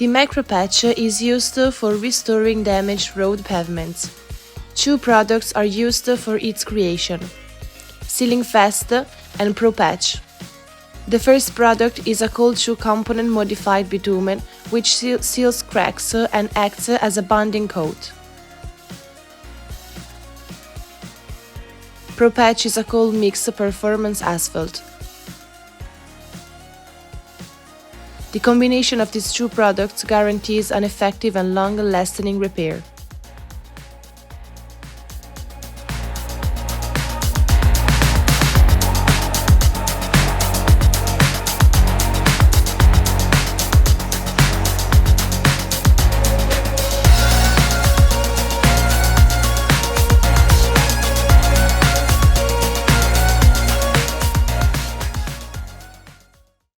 The micropatch is used for restoring damaged road pavements. Two products are used for its creation: Sealing Fast and ProPatch. The first product is a cold shoe component modified bitumen, which seals cracks and acts as a bonding coat. ProPatch is a cold mix performance asphalt. The combination of these two products guarantees an effective and long-lasting repair.